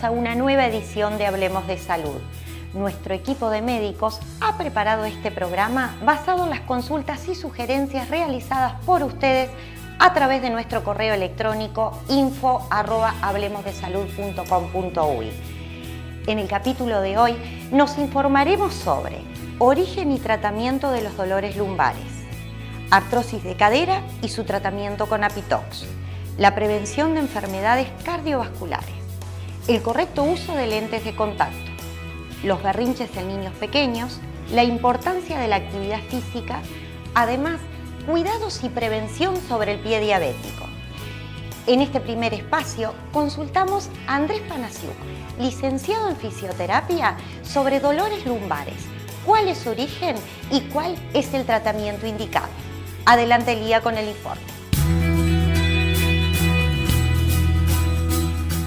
bienvenidos a una nueva edición de Hablemos de Salud. Nuestro equipo de médicos ha preparado este programa basado en las consultas y sugerencias realizadas por ustedes a través de nuestro correo electrónico info@hablemosdesalud.com.uy. En el capítulo de hoy nos informaremos sobre origen y tratamiento de los dolores lumbares, artrosis de cadera y su tratamiento con Apitox, la prevención de enfermedades cardiovasculares, el correcto uso de lentes de contacto, los berrinches en niños pequeños, la importancia de la actividad física, además, cuidados y prevención sobre el pie diabético. En este primer espacio consultamos a Andrés Panasiuk, licenciado en fisioterapia, sobre dolores lumbares, cuál es su origen y cuál es el tratamiento indicado. Adelante, Lía, con el informe.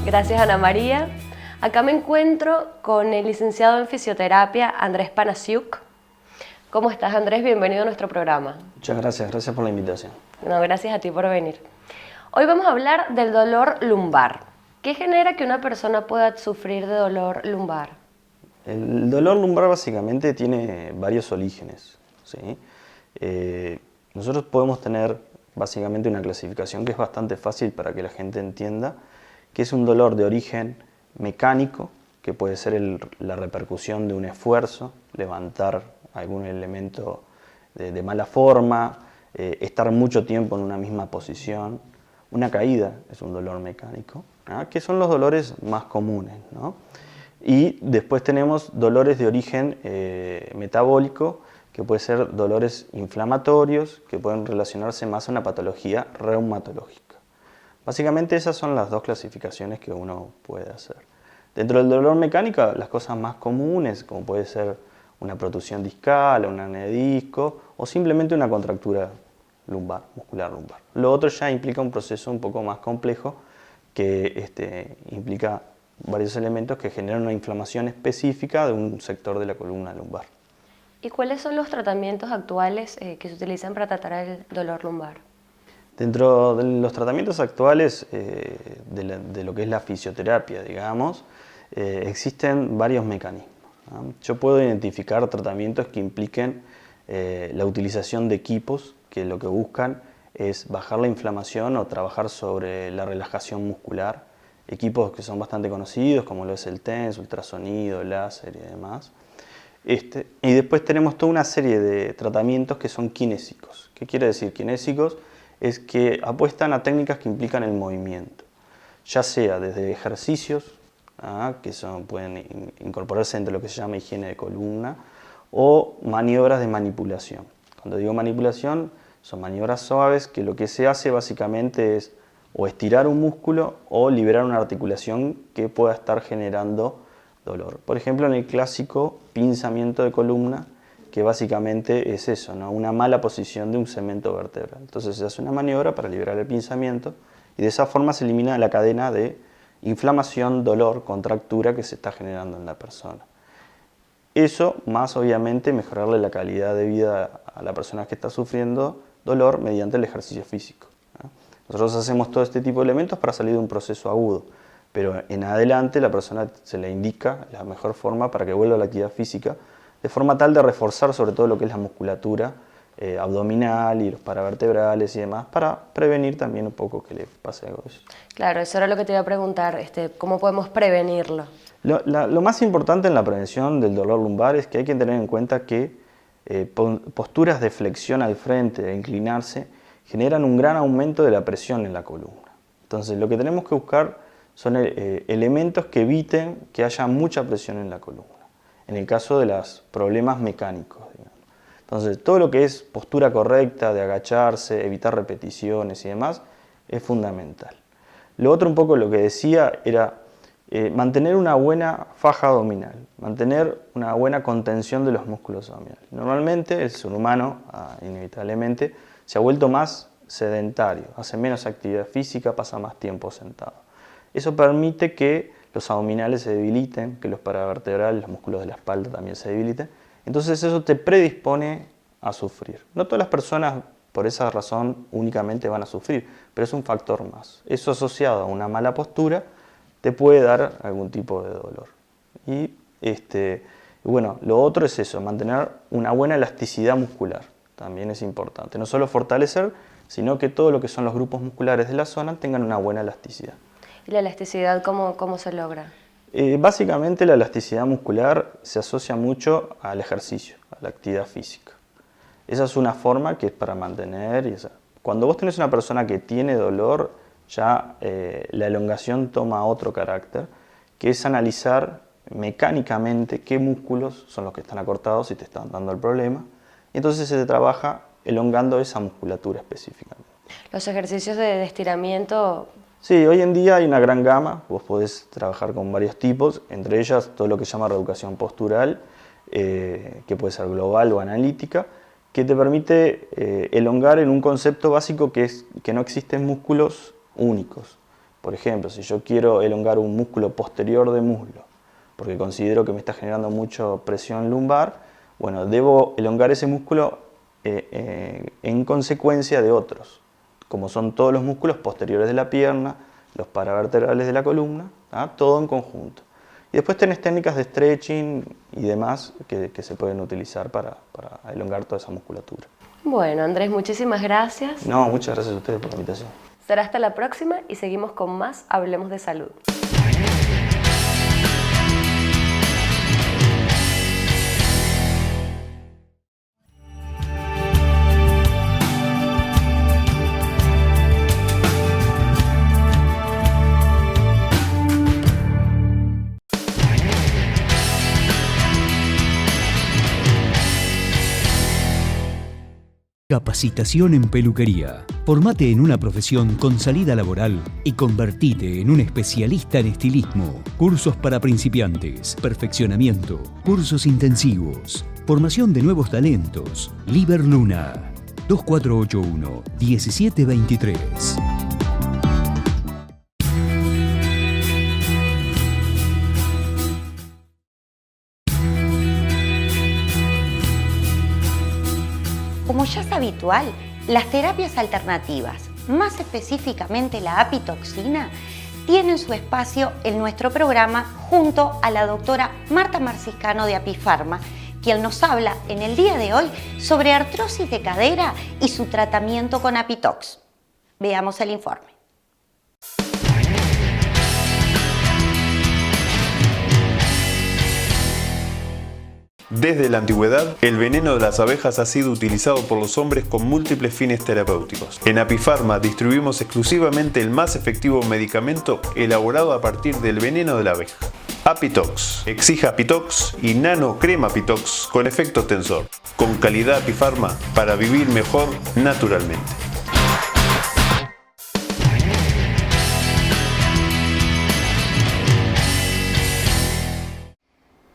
Gracias, Ana María. Acá me encuentro con el licenciado en fisioterapia, Andrés Panasiuk. ¿Cómo estás, Andrés? Bienvenido a nuestro programa. Muchas gracias, gracias por la invitación. No, gracias a ti por venir. Hoy vamos a hablar del dolor lumbar. ¿Qué genera que una persona pueda sufrir de dolor lumbar? El dolor lumbar básicamente tiene varios orígenes, ¿sí? Nosotros podemos tener básicamente una clasificación que es bastante fácil para que la gente entienda, que es un dolor de origen mecánico, que puede ser la repercusión de un esfuerzo, levantar algún elemento de mala forma, estar mucho tiempo en una misma posición. Una caída es un dolor mecánico, ¿no? Que son los dolores más comunes, ¿no? Y después tenemos dolores de origen metabólico, que pueden ser dolores inflamatorios, que pueden relacionarse más a una patología reumatológica. Básicamente esas son las dos clasificaciones que uno puede hacer. Dentro del dolor mecánico, las cosas más comunes, como puede ser una protusión discal, una hernia de disco o simplemente una contractura lumbar, muscular lumbar. Lo otro ya implica un proceso un poco más complejo que implica varios elementos que generan una inflamación específica de un sector de la columna lumbar. ¿Y cuáles son los tratamientos actuales que se utilizan para tratar el dolor lumbar? Dentro de los tratamientos actuales de lo que es la fisioterapia, digamos, existen varios mecanismos, ¿no? Yo puedo identificar tratamientos que impliquen la utilización de equipos que lo que buscan es bajar la inflamación o trabajar sobre la relajación muscular. Equipos que son bastante conocidos, como lo es el TENS, ultrasonido, láser y demás. Y después tenemos toda una serie de tratamientos que son kinésicos. ¿Qué quiere decir kinésicos? Es que apuestan a técnicas que implican el movimiento, ya sea desde ejercicios, que pueden incorporarse entre lo que se llama higiene de columna, o maniobras de manipulación. Cuando digo manipulación, son maniobras suaves que lo que se hace básicamente es o estirar un músculo o liberar una articulación que pueda estar generando dolor. Por ejemplo, en el clásico pinzamiento de columna, que básicamente es eso, ¿no? Una mala posición de un segmento vertebral. Entonces se hace una maniobra para liberar el pinzamiento y de esa forma se elimina la cadena de inflamación, dolor, contractura que se está generando en la persona. Eso más obviamente mejorarle la calidad de vida a la persona que está sufriendo dolor mediante el ejercicio físico, ¿no? Nosotros hacemos todo este tipo de elementos para salir de un proceso agudo, pero en adelante la persona se le indica la mejor forma para que vuelva a la actividad física, de forma tal de reforzar sobre todo lo que es la musculatura abdominal y los paravertebrales y demás, para prevenir también un poco que le pase algo de eso. Claro, eso era lo que te iba a preguntar, ¿cómo podemos prevenirlo? Lo más importante en la prevención del dolor lumbar es que hay que tener en cuenta que posturas de flexión al frente, e inclinarse, generan un gran aumento de la presión en la columna. Entonces lo que tenemos que buscar son elementos que eviten que haya mucha presión en la columna, en el caso de los problemas mecánicos, digamos. Entonces todo lo que es postura correcta, de agacharse, evitar repeticiones y demás, es fundamental. Lo otro un poco lo que decía era mantener una buena faja abdominal, mantener una buena contención de los músculos abdominales. Normalmente el ser humano, inevitablemente, se ha vuelto más sedentario, hace menos actividad física, pasa más tiempo sentado. Eso permite que los abdominales se debiliten, que los paravertebrales, los músculos de la espalda también se debiliten. Entonces eso te predispone a sufrir. No todas las personas por esa razón únicamente van a sufrir, pero es un factor más. Eso asociado a una mala postura te puede dar algún tipo de dolor. Y bueno, lo otro es eso, mantener una buena elasticidad muscular, también es importante. No solo fortalecer, sino que todo lo que son los grupos musculares de la zona tengan una buena elasticidad. ¿Y la elasticidad cómo se logra? Básicamente la elasticidad muscular se asocia mucho al ejercicio, a la actividad física. Esa es una forma que es para mantener. Cuando vos tenés una persona que tiene dolor, ya la elongación toma otro carácter, que es analizar mecánicamente qué músculos son los que están acortados y te están dando el problema. Y entonces se trabaja elongando esa musculatura específicamente. Los ejercicios de estiramiento... Sí, hoy en día hay una gran gama, vos podés trabajar con varios tipos, entre ellas todo lo que se llama reeducación postural, que puede ser global o analítica, que te permite elongar en un concepto básico que es que no existen músculos únicos. Por ejemplo, si yo quiero elongar un músculo posterior de muslo, porque considero que me está generando mucha presión lumbar, bueno, debo elongar ese músculo en consecuencia de otros, como son todos los músculos posteriores de la pierna, los paravertebrales de la columna, todo en conjunto. Y después tenés técnicas de stretching y demás que se pueden utilizar para elongar toda esa musculatura. Bueno, Andrés, muchísimas gracias. No, muchas gracias a ustedes por la invitación. Será hasta la próxima y seguimos con más Hablemos de Salud. Capacitación en peluquería. Formate en una profesión con salida laboral y convertite en un especialista en estilismo. Cursos para principiantes, perfeccionamiento, cursos intensivos, formación de nuevos talentos. Liber Luna, 2481-1723. Como ya es habitual, las terapias alternativas, más específicamente la apitoxina, tienen su espacio en nuestro programa junto a la doctora Marta Marciscano de Apifarma, quien nos habla en el día de hoy sobre artrosis de cadera y su tratamiento con Apitox. Veamos el informe. Desde la antigüedad, el veneno de las abejas ha sido utilizado por los hombres con múltiples fines terapéuticos. En Apifarma distribuimos exclusivamente el más efectivo medicamento elaborado a partir del veneno de la abeja. Apitox, Exija Apitox y Nano Crema Apitox con efecto tensor. Con calidad Apifarma para vivir mejor naturalmente.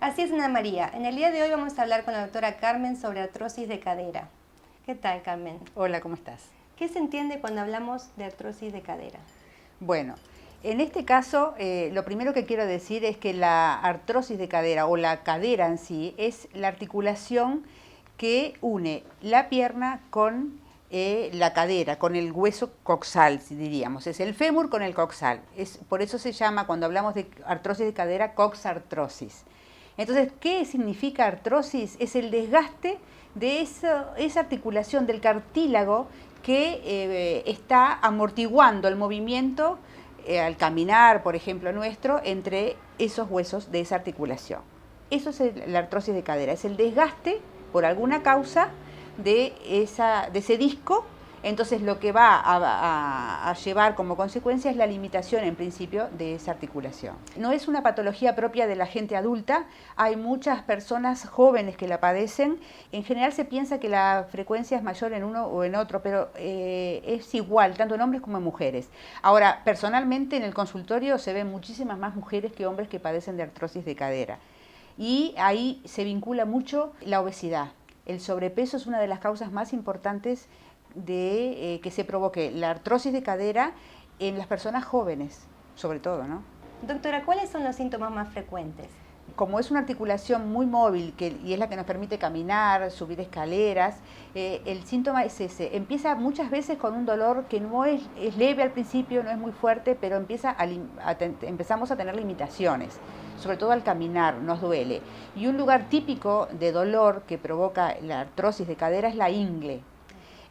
Así es, Ana María. En el día de hoy vamos a hablar con la doctora Carmen sobre artrosis de cadera. ¿Qué tal, Carmen? Hola, ¿cómo estás? ¿Qué se entiende cuando hablamos de artrosis de cadera? Bueno, en este caso, lo primero que quiero decir es que la artrosis de cadera o la cadera en sí es la articulación que une la pierna con la cadera, con el hueso coxal, si diríamos. Es el fémur con el coxal. Por eso se llama, cuando hablamos de artrosis de cadera, coxartrosis. Entonces, ¿qué significa artrosis? Es el desgaste de esa articulación del cartílago que está amortiguando el movimiento al caminar, por ejemplo, nuestro, entre esos huesos de esa articulación. Eso es la artrosis de cadera, es el desgaste por alguna causa de ese disco. Entonces lo que va a llevar como consecuencia es la limitación en principio de esa articulación. No es una patología propia de la gente adulta, hay muchas personas jóvenes que la padecen. En general se piensa que la frecuencia es mayor en uno o en otro, pero es igual, tanto en hombres como en mujeres. Ahora, personalmente en el consultorio se ven muchísimas más mujeres que hombres que padecen de artrosis de cadera. Y ahí se vincula mucho la obesidad. El sobrepeso es una de las causas más importantes de que se provoque la artrosis de cadera en las personas jóvenes, sobre todo, ¿no? Doctora, ¿cuáles son los síntomas más frecuentes? como es una articulación muy móvil y es la que nos permite caminar, subir escaleras, el síntoma es ese. Empieza muchas veces con un dolor que no es leve al principio, no es muy fuerte, pero empezamos a tener limitaciones, sobre todo al caminar, nos duele. Y un lugar típico de dolor que provoca la artrosis de cadera es la ingle.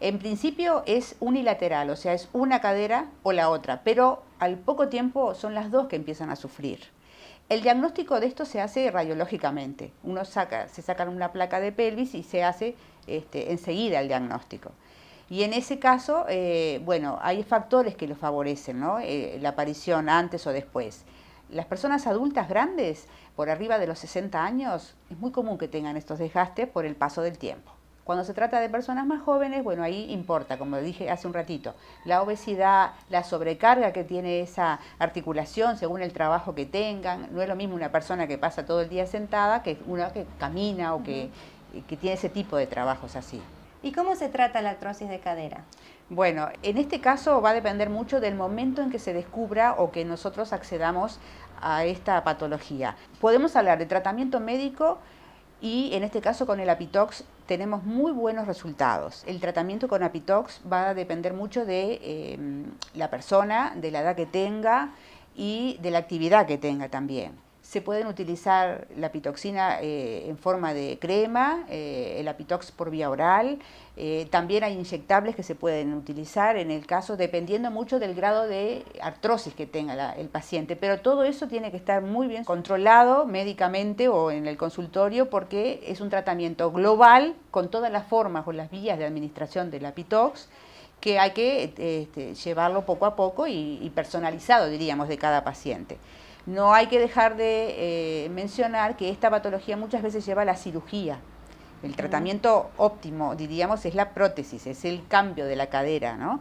En principio es unilateral, o sea, es una cadera o la otra, pero al poco tiempo son las dos que empiezan a sufrir. El diagnóstico de esto se hace radiológicamente. Se saca una placa de pelvis y se hace enseguida el diagnóstico. Y en ese caso, bueno, hay factores que lo favorecen, ¿no? La aparición antes o después. Las personas adultas grandes, por arriba de los 60 años, es muy común que tengan estos desgastes por el paso del tiempo. Cuando se trata de personas más jóvenes, bueno, ahí importa, como dije hace un ratito, la obesidad, la sobrecarga que tiene esa articulación según el trabajo que tengan. No es lo mismo una persona que pasa todo el día sentada que una que camina o que tiene ese tipo de trabajos así. ¿Y cómo se trata la artrosis de cadera? Bueno, en este caso va a depender mucho del momento en que se descubra o que nosotros accedamos a esta patología. Podemos hablar de tratamiento médico y en este caso con el Apitox tenemos muy buenos resultados. El tratamiento con Apitox va a depender mucho de la persona, de la edad que tenga y de la actividad que tenga también. Se pueden utilizar la pitoxina en forma de crema, el Apitox por vía oral. También hay inyectables que se pueden utilizar en el caso, dependiendo mucho del grado de artrosis que tenga el paciente. Pero todo eso tiene que estar muy bien controlado médicamente o en el consultorio porque es un tratamiento global con todas las formas o las vías de administración del Apitox que hay que llevarlo poco a poco y personalizado, diríamos, de cada paciente. No hay que dejar de mencionar que esta patología muchas veces lleva a la cirugía. El tratamiento óptimo, diríamos, es la prótesis, es el cambio de la cadera, ¿no?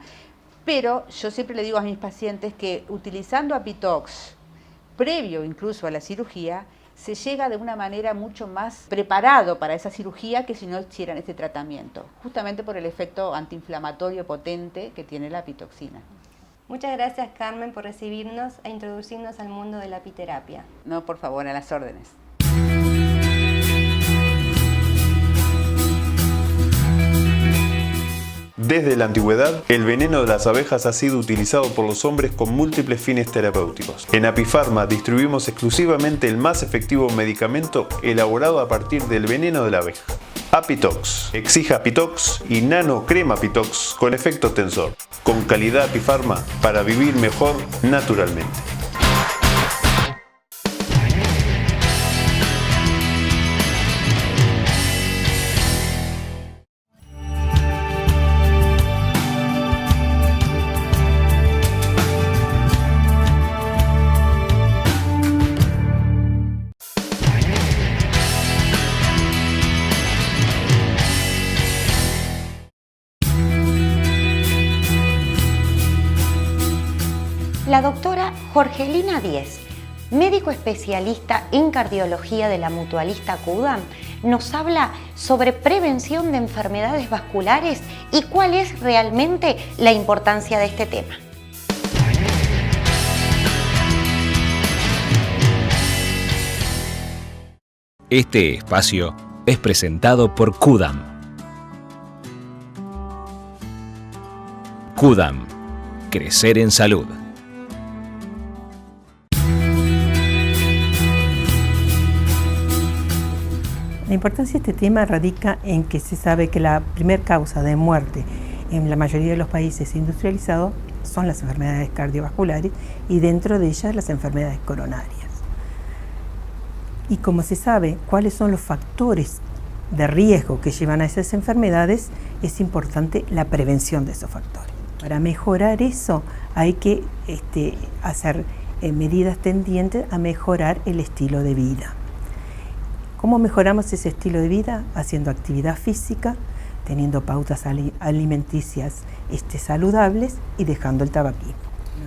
Pero yo siempre le digo a mis pacientes que utilizando Apitox, previo incluso a la cirugía, se llega de una manera mucho más preparado para esa cirugía que si no hicieran este tratamiento, justamente por el efecto antiinflamatorio potente que tiene la apitoxina. Muchas gracias, Carmen, por recibirnos e introducirnos al mundo de la apiterapia. No, por favor, a las órdenes. Desde la antigüedad, el veneno de las abejas ha sido utilizado por los hombres con múltiples fines terapéuticos. En Apifarma distribuimos exclusivamente el más efectivo medicamento elaborado a partir del veneno de la abeja. Apitox, Exija Apitox y Nano Crema Apitox con efecto tensor. Con calidad Apifarma para vivir mejor naturalmente. La doctora Jorgelina Díez, médico especialista en cardiología de la mutualista Cudam, nos habla sobre prevención de enfermedades vasculares y cuál es realmente la importancia de este tema. Este espacio es presentado por Cudam. Cudam, crecer en salud. La importancia de este tema radica en que se sabe que la primera causa de muerte en la mayoría de los países industrializados son las enfermedades cardiovasculares y dentro de ellas las enfermedades coronarias. Y como se sabe cuáles son los factores de riesgo que llevan a esas enfermedades, es importante la prevención de esos factores. Para mejorar eso hay que hacer medidas tendientes a mejorar el estilo de vida. ¿Cómo mejoramos ese estilo de vida? Haciendo actividad física, teniendo pautas alimenticias saludables y dejando el tabaquismo.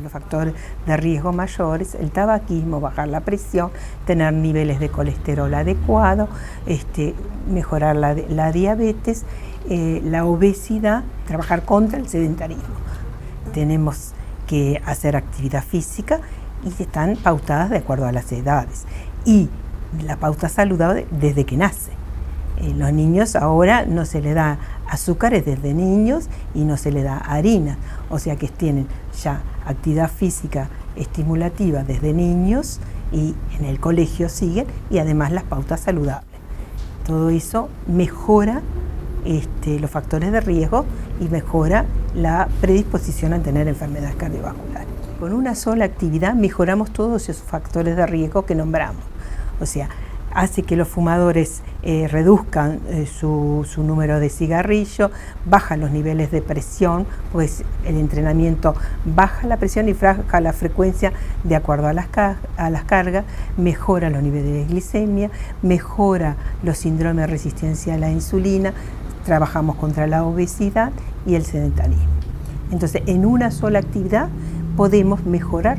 Los factores de riesgo mayores, el tabaquismo, bajar la presión, tener niveles de colesterol adecuados, mejorar la diabetes, la obesidad, trabajar contra el sedentarismo. Tenemos que hacer actividad física y están pautadas de acuerdo a las edades. Y la pauta saludable desde que nace. Los niños ahora no se les da azúcares desde niños y no se les da harina, o sea que tienen ya actividad física estimulativa desde niños y en el colegio siguen, y además las pautas saludables. Todo eso mejora los factores de riesgo y mejora la predisposición a tener enfermedades cardiovasculares. Con una sola actividad mejoramos todos esos factores de riesgo que nombramos. O sea, hace que los fumadores reduzcan su número de cigarrillos, baja los niveles de presión, pues el entrenamiento baja la presión y baja la frecuencia de acuerdo a las cargas, mejora los niveles de glicemia, mejora los síndromes de resistencia a la insulina, trabajamos contra la obesidad y el sedentarismo. Entonces, en una sola actividad podemos mejorar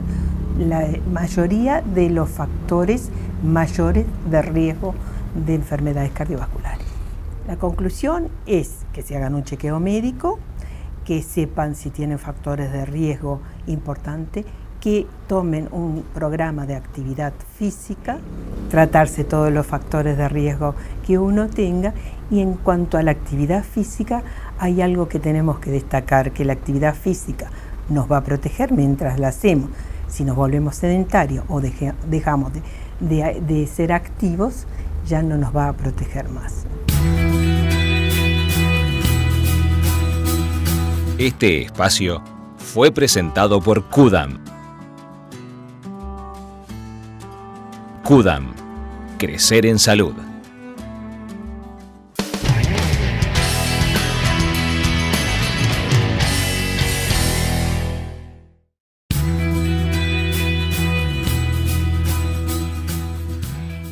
la mayoría de los factores mayores de riesgo de enfermedades cardiovasculares. La conclusión es que se hagan un chequeo médico, que sepan si tienen factores de riesgo importantes, que tomen un programa de actividad física, tratarse todos los factores de riesgo que uno tenga. Y en cuanto a la actividad física, hay algo que tenemos que destacar, que la actividad física nos va a proteger mientras la hacemos. Si nos volvemos sedentarios o dejamos de ser activos, ya no nos va a proteger más. Este espacio fue presentado por Kudam. Kudam. Crecer en salud.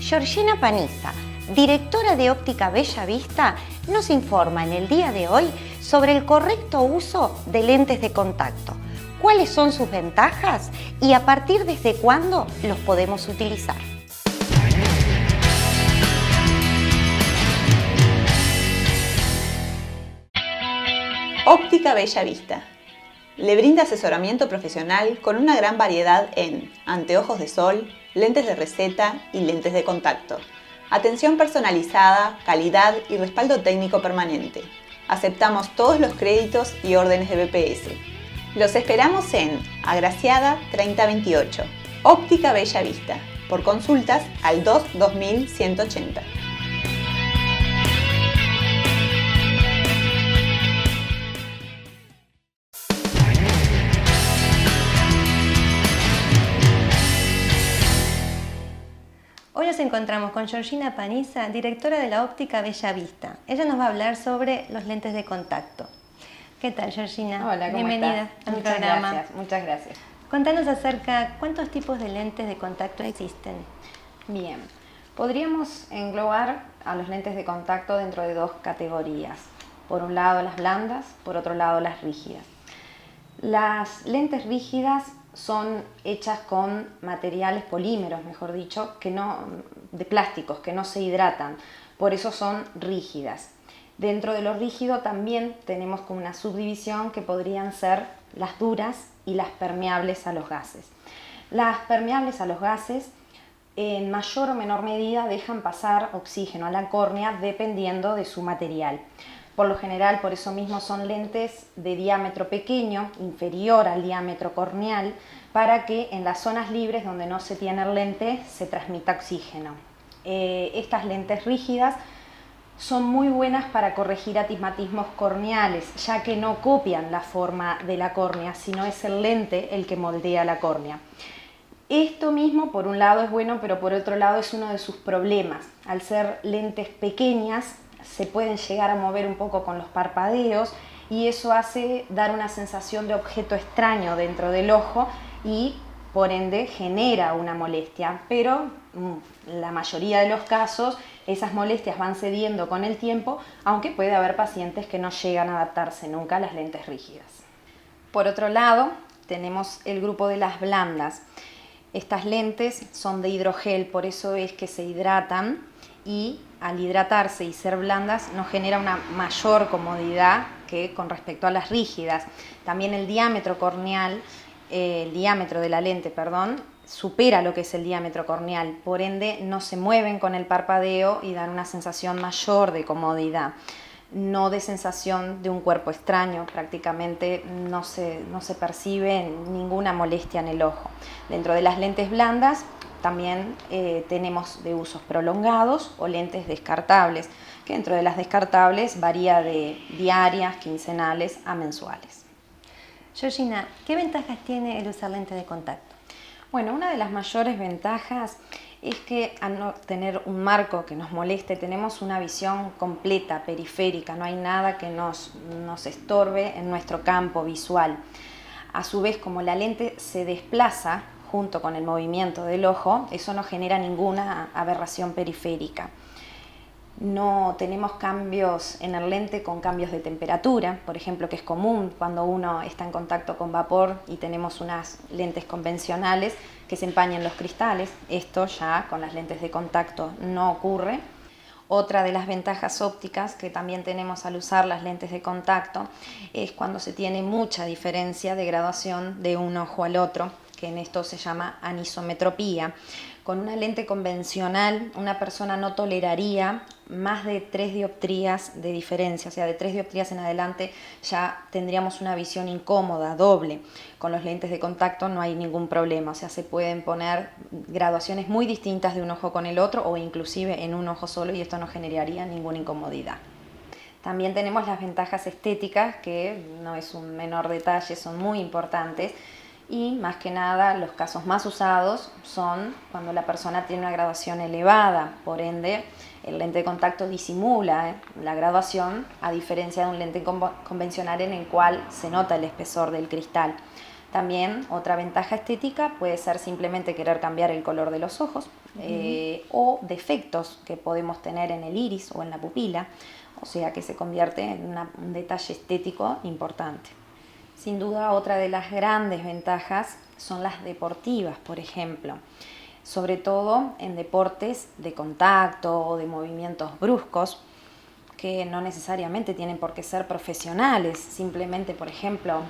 Georgina Paniza, directora de Óptica Bella Vista, nos informa en el día de hoy sobre el correcto uso de lentes de contacto, cuáles son sus ventajas y a partir desde cuándo los podemos utilizar. Óptica Bella Vista. Le brinda asesoramiento profesional con una gran variedad en anteojos de sol, lentes de receta y lentes de contacto. Atención personalizada, calidad y respaldo técnico permanente. Aceptamos todos los créditos y órdenes de BPS. Los esperamos en Agraciada 3028, Óptica Bella Vista. Por consultas al 22180. Hoy nos encontramos con Georgina Paniza, directora de la Óptica Bella Vista. Ella nos va a hablar sobre los lentes de contacto. ¿Qué tal, Georgina? Hola, ¿cómo bienvenida estás? al Muchas programa. gracias, muchas gracias. Contanos acerca cuántos tipos de lentes de contacto existen. Bien, podríamos englobar a los lentes de contacto dentro de dos categorías. Por un lado las blandas, por otro lado las rígidas. Las lentes rígidas son hechas con materiales polímeros, mejor dicho, de plásticos, que no se hidratan, por eso son rígidas. Dentro de lo rígido también tenemos como una subdivisión que podrían ser las duras y las permeables a los gases. Las permeables a los gases en mayor o menor medida dejan pasar oxígeno a la córnea dependiendo de su material. Por lo general, por eso mismo son lentes de diámetro pequeño, inferior al diámetro corneal, para que en las zonas libres donde no se tiene el lente se transmita oxígeno. Estas lentes rígidas son muy buenas para corregir astigmatismos corneales, ya que no copian la forma de la córnea, sino es el lente el que moldea la córnea. Esto mismo, por un lado, es bueno, pero por otro lado es uno de sus problemas. Al ser lentes pequeñas, se pueden llegar a mover un poco con los parpadeos y eso hace dar una sensación de objeto extraño dentro del ojo y por ende genera una molestia, pero la mayoría de los casos esas molestias van cediendo con el tiempo, aunque puede haber pacientes que no llegan a adaptarse nunca a las lentes rígidas. Por otro lado, tenemos el grupo de las blandas. Estas lentes son de hidrogel, por eso es que se hidratan y al hidratarse y ser blandas nos genera una mayor comodidad que con respecto a las rígidas. También el diámetro corneal, el diámetro de la lente, supera lo que es el diámetro corneal, por ende no se mueven con el parpadeo y dan una sensación mayor de comodidad, no de sensación de un cuerpo extraño, prácticamente no se percibe ninguna molestia en el ojo. Dentro de las lentes blandas también tenemos de usos prolongados o lentes descartables, que dentro de las descartables varía de diarias, quincenales a mensuales. Georgina, ¿qué ventajas tiene el usar lentes de contacto? Bueno, una de las mayores ventajas es que al no tener un marco que nos moleste, tenemos una visión completa, periférica, no hay nada que nos estorbe en nuestro campo visual. A su vez, como la lente se desplaza junto con el movimiento del ojo, eso no genera ninguna aberración periférica. No tenemos cambios en el lente con cambios de temperatura, por ejemplo, que es común cuando uno está en contacto con vapor y tenemos unas lentes convencionales que se empañan los cristales. Esto ya con las lentes de contacto no ocurre. Otra de las ventajas ópticas que también tenemos al usar las lentes de contacto es cuando se tiene mucha diferencia de graduación de un ojo al otro, que en esto se llama anisometropía. Con una lente convencional, una persona no toleraría más de 3 dioptrías de diferencia, o sea, de 3 dioptrías en adelante ya tendríamos una visión incómoda, doble. Con los lentes de contacto no hay ningún problema, o sea, se pueden poner graduaciones muy distintas de un ojo con el otro o inclusive en un ojo solo y esto no generaría ninguna incomodidad. También tenemos las ventajas estéticas, que no es un menor detalle, son muy importantes. Y más que nada los casos más usados son cuando la persona tiene una graduación elevada, por ende el lente de contacto disimula la graduación, a diferencia de un lente convencional en el cual se nota el espesor del cristal. También otra ventaja estética puede ser simplemente querer cambiar el color de los ojos o defectos que podemos tener en el iris o en la pupila, o sea que se convierte en un detalle estético importante. Sin duda, otra de las grandes ventajas son las deportivas, por ejemplo, sobre todo en deportes de contacto o de movimientos bruscos, que no necesariamente tienen por qué ser profesionales, simplemente, por ejemplo,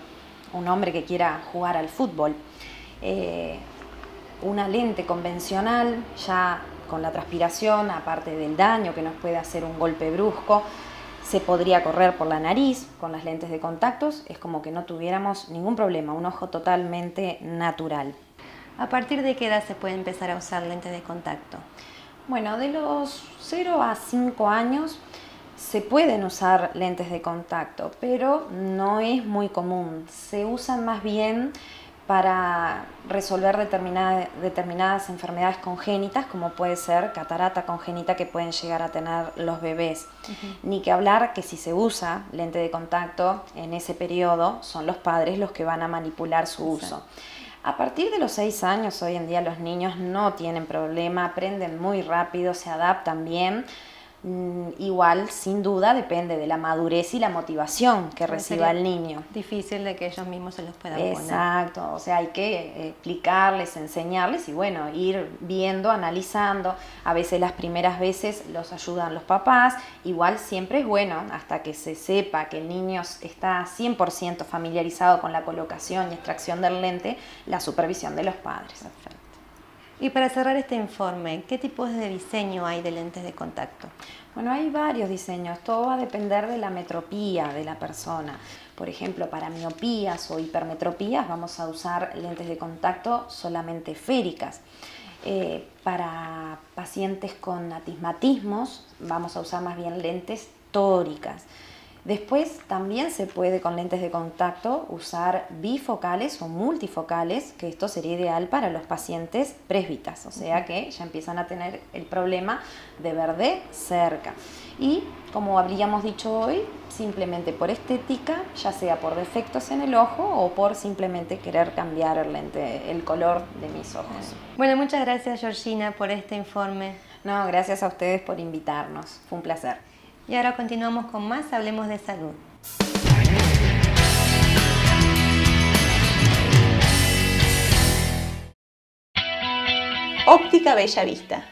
un hombre que quiera jugar al fútbol. Una lente convencional, ya con la transpiración, aparte del daño que nos puede hacer un golpe brusco, se podría correr por la nariz. Con las lentes de contactos es como que no tuviéramos ningún problema, un ojo totalmente natural. ¿A partir de qué edad se puede empezar a usar lentes de contacto? Bueno, de los 0 a 5 años se pueden usar lentes de contacto, pero no es muy común. Se usan más bien para resolver determinadas enfermedades congénitas, como puede ser catarata congénita que pueden llegar a tener los bebés. Ni que hablar que si se usa lente de contacto en ese periodo, son los padres los que van a manipular su uso. A partir de los 6 años, hoy en día los niños no tienen problema, aprenden muy rápido, se adaptan bien. Igual, sin duda, depende de la madurez y la motivación que reciba el niño. Difícil de que ellos mismos se los puedan poner. Exacto, o sea, hay que explicarles, enseñarles y bueno, ir viendo, analizando. A veces las primeras veces los ayudan los papás, igual siempre es bueno, hasta que se sepa que el niño está 100% familiarizado con la colocación y extracción del lente, la supervisión de los padres. Perfecto. Y para cerrar este informe, ¿qué tipos de diseño hay de lentes de contacto? Bueno, hay varios diseños, todo va a depender de la metropía de la persona. Por ejemplo, para miopías o hipermetropías vamos a usar lentes de contacto solamente esféricas. Para pacientes con astigmatismos vamos a usar más bien lentes tóricas. Después también se puede con lentes de contacto usar bifocales o multifocales, que esto sería ideal para los pacientes presbitas, o sea que ya empiezan a tener el problema de ver de cerca. Y como habríamos dicho hoy, simplemente por estética, ya sea por defectos en el ojo o por simplemente querer cambiar el lente, el color de mis ojos. Bueno, muchas gracias Georgina por este informe. No, gracias a ustedes por invitarnos, fue un placer. Y ahora continuamos con más, hablemos de salud. Óptica Bella Vista.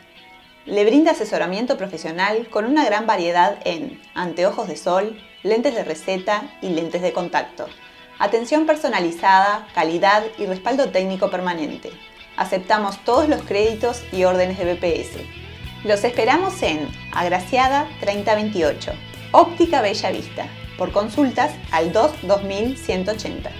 Le brinda asesoramiento profesional con una gran variedad en anteojos de sol, lentes de receta y lentes de contacto. Atención personalizada, calidad y respaldo técnico permanente. Aceptamos todos los créditos y órdenes de BPS. Los esperamos en Agraciada 3028, Óptica Bella Vista. Por consultas al 22180.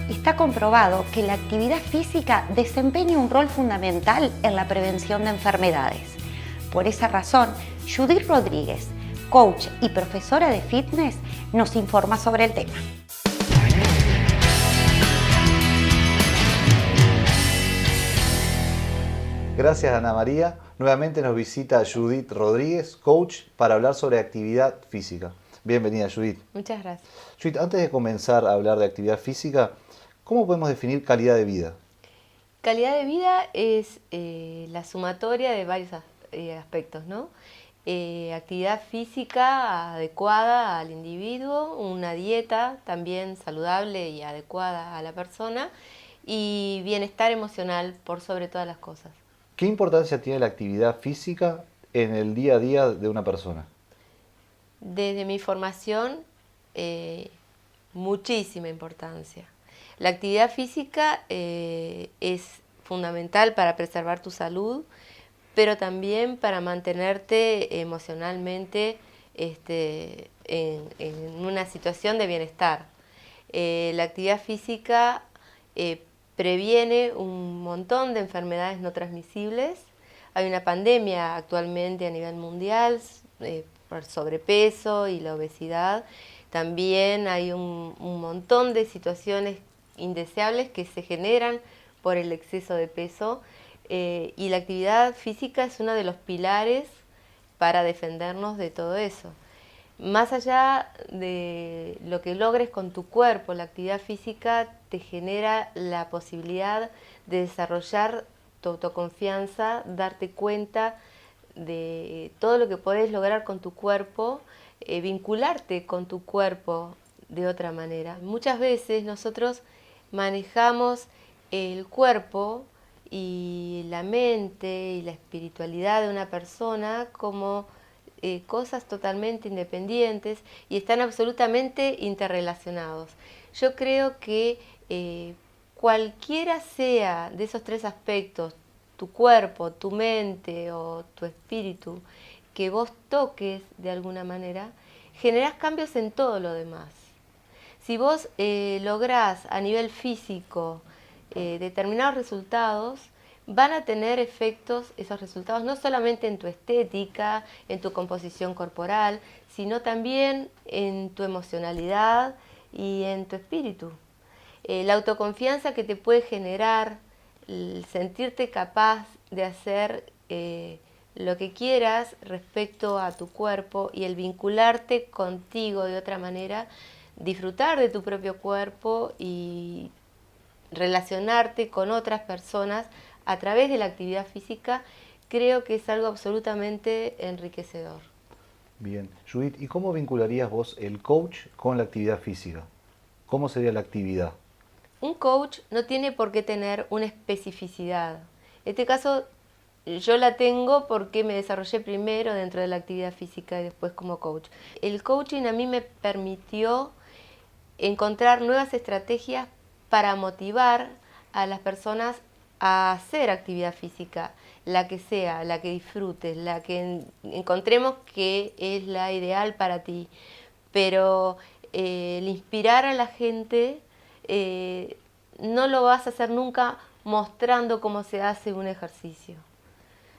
Está comprobado que la actividad física desempeña un rol fundamental en la prevención de enfermedades. Por esa razón, Judith Rodríguez, coach y profesora de fitness, nos informa sobre el tema. Gracias, Ana María. Nuevamente nos visita Judith Rodríguez, coach, para hablar sobre actividad física. Bienvenida, Judith. Muchas gracias. Judith, antes de comenzar a hablar de actividad física, ¿cómo podemos definir calidad de vida? Calidad de vida es la sumatoria de varios aspectos, ¿no? Actividad física adecuada al individuo, una dieta también saludable y adecuada a la persona y bienestar emocional por sobre todas las cosas. ¿Qué importancia tiene la actividad física en el día a día de una persona? Desde mi formación, muchísima importancia. La actividad física es fundamental para preservar tu salud, pero también para mantenerte emocionalmente en una situación de bienestar. La actividad física previene un montón de enfermedades no transmisibles. Hay una pandemia actualmente a nivel mundial por sobrepeso y la obesidad. También hay un montón de situaciones indeseables que se generan por el exceso de peso. Y la actividad física es uno de los pilares para defendernos de todo eso. Más allá de lo que logres con tu cuerpo, la actividad física te genera la posibilidad de desarrollar tu autoconfianza, darte cuenta de todo lo que podés lograr con tu cuerpo, vincularte con tu cuerpo de otra manera. Muchas veces nosotros manejamos el cuerpo y la mente y la espiritualidad de una persona como cosas totalmente independientes y están absolutamente interrelacionados. Yo creo que cualquiera sea de esos tres aspectos, tu cuerpo, tu mente o tu espíritu, que vos toques de alguna manera, generás cambios en todo lo demás. Si vos lográs a nivel físico determinados resultados, van a tener efectos esos resultados no solamente en tu estética, en tu composición corporal, sino también en tu emocionalidad y en tu espíritu. La autoconfianza que te puede generar, el sentirte capaz de hacer lo que quieras respecto a tu cuerpo y el vincularte contigo de otra manera, disfrutar de tu propio cuerpo y relacionarte con otras personas a través de la actividad física, creo que es algo absolutamente enriquecedor. Bien. Judith, ¿y cómo vincularías vos el coach con la actividad física? ¿Cómo sería la actividad? Un coach no tiene por qué tener una especificidad. En este caso, yo la tengo porque me desarrollé primero dentro de la actividad física y después como coach. El coaching a mí me permitió encontrar nuevas estrategias para motivar a las personas a hacer actividad física, la que sea, la que disfrutes, la que encontremos que es la ideal para ti. Pero el inspirar a la gente no lo vas a hacer nunca mostrando cómo se hace un ejercicio.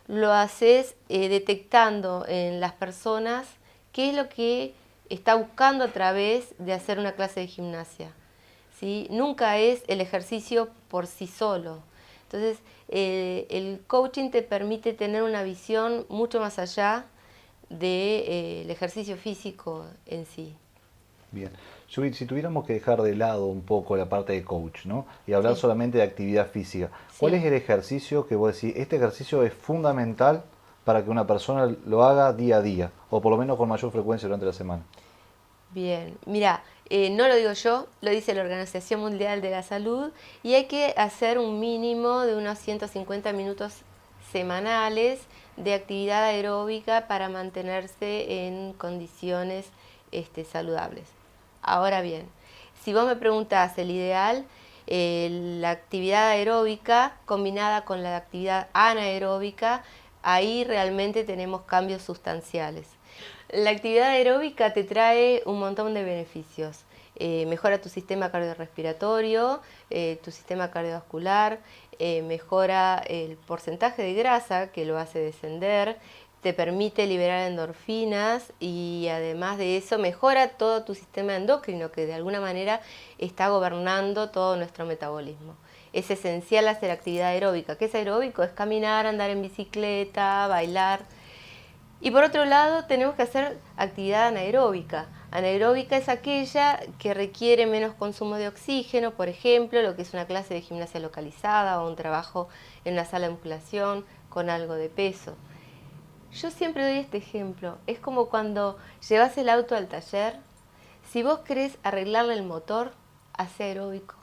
Lo haces detectando en las personas qué es lo que está buscando a través de hacer una clase de gimnasia. ¿Sí? Nunca es el ejercicio por sí solo. Entonces, el coaching te permite tener una visión mucho más allá del ejercicio físico en sí. Bien. Judith, si tuviéramos que dejar de lado un poco la parte de coach, ¿no? Y hablar solamente de actividad física, ¿cuál es el ejercicio que vos decís, este ejercicio es fundamental para que una persona lo haga día a día, o por lo menos con mayor frecuencia durante la semana? Bien, mira, no lo digo yo, lo dice la Organización Mundial de la Salud, y hay que hacer un mínimo de unos 150 minutos semanales de actividad aeróbica para mantenerse en condiciones saludables. Ahora bien, si vos me preguntás el ideal, la actividad aeróbica combinada con la actividad anaeróbica, ahí realmente tenemos cambios sustanciales. La actividad aeróbica te trae un montón de beneficios. Mejora tu sistema cardiorrespiratorio, tu sistema cardiovascular, mejora el porcentaje de grasa que lo hace descender, te permite liberar endorfinas y además de eso mejora todo tu sistema endocrino que de alguna manera está gobernando todo nuestro metabolismo. Es esencial hacer actividad aeróbica. ¿Qué es aeróbico? Es caminar, andar en bicicleta, bailar. Y por otro lado tenemos que hacer actividad anaeróbica. Anaeróbica es aquella que requiere menos consumo de oxígeno, por ejemplo, lo que es una clase de gimnasia localizada o un trabajo en una sala de musculación con algo de peso. Yo siempre doy este ejemplo. Es como cuando llevas el auto al taller. Si vos querés arreglarle el motor, hace aeróbico.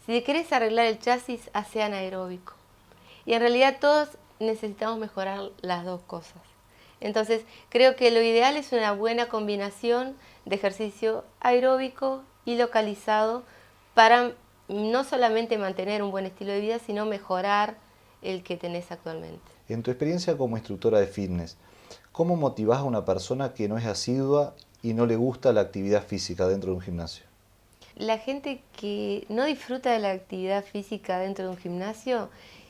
Si querés arreglar el chasis, hace anaeróbico. Y en realidad todos necesitamos mejorar las dos cosas. Entonces, creo que lo ideal es una buena combinación de ejercicio aeróbico y localizado para no solamente mantener un buen estilo de vida, sino mejorar el que tenés actualmente. En tu experiencia como instructora de fitness, ¿cómo motivás a una persona que no es asidua y no le gusta la actividad física dentro de un gimnasio? La gente que no disfruta de la actividad física dentro de un gimnasio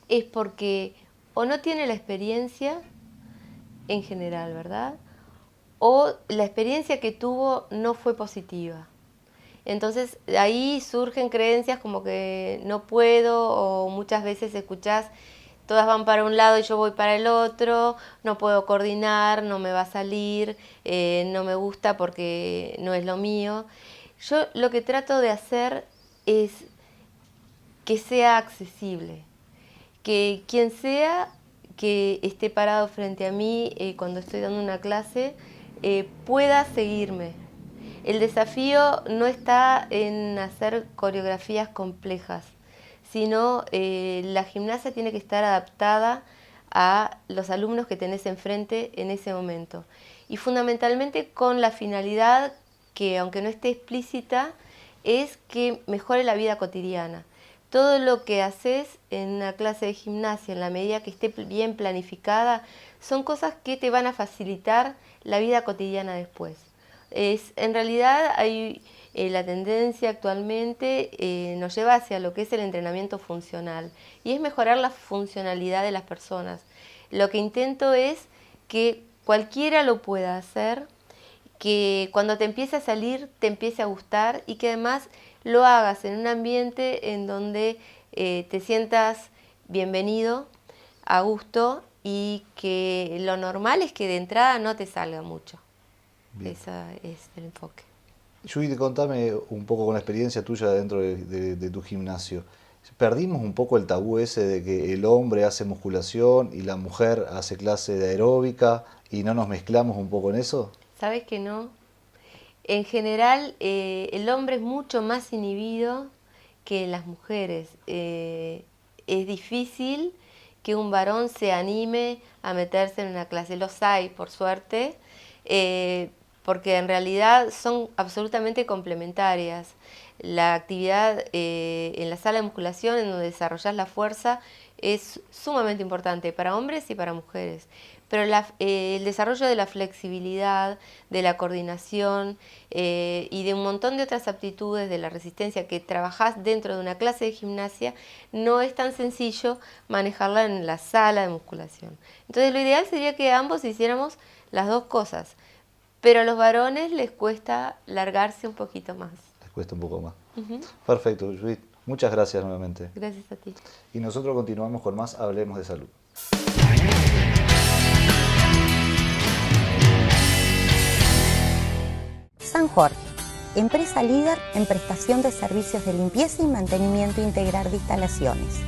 es porque o no tiene la experiencia en general, ¿verdad? O la experiencia que tuvo no fue positiva. Entonces ahí surgen creencias como que no puedo, o muchas veces escuchás todas van para un lado y yo voy para el otro, no puedo coordinar, no me va a salir, no me gusta porque no es lo mío. Yo lo que trato de hacer es que sea accesible, que quien sea que esté parado frente a mí cuando estoy dando una clase pueda seguirme. El desafío no está en hacer coreografías complejas, sino la gimnasia tiene que estar adaptada a los alumnos que tenés enfrente en ese momento. Y fundamentalmente con la finalidad que, aunque no esté explícita, es que mejore la vida cotidiana. Todo lo que haces en una clase de gimnasia, en la medida que esté bien planificada, son cosas que te van a facilitar la vida cotidiana después. En realidad hay la tendencia actualmente nos lleva hacia lo que es el entrenamiento funcional y es mejorar la funcionalidad de las personas. Lo que intento es que cualquiera lo pueda hacer, que cuando te empiece a salir te empiece a gustar y que además lo hagas en un ambiente en donde te sientas bienvenido, a gusto y que lo normal es que de entrada no te salga mucho. Bien. Ese es el enfoque. Judith, contame un poco con la experiencia tuya dentro de tu gimnasio. ¿Perdimos un poco el tabú ese de que el hombre hace musculación y la mujer hace clase de aeróbica y no nos mezclamos un poco en eso? ¿Sabes que no? En general, el hombre es mucho más inhibido que las mujeres. Es difícil que un varón se anime a meterse en una clase. Los hay, por suerte, porque en realidad son absolutamente complementarias. La actividad en la sala de musculación, en donde desarrollas la fuerza, es sumamente importante para hombres y para mujeres. Pero el desarrollo de la flexibilidad, de la coordinación y de un montón de otras aptitudes de la resistencia que trabajás dentro de una clase de gimnasia, no es tan sencillo manejarla en la sala de musculación. Entonces lo ideal sería que ambos hiciéramos las dos cosas, pero a los varones les cuesta largarse un poquito más. Les cuesta un poco más. Perfecto, Judith. Muchas gracias nuevamente. Gracias a ti. Y nosotros continuamos con más Hablemos de Salud. San Jorge, empresa líder en prestación de servicios de limpieza y mantenimiento integral de instalaciones.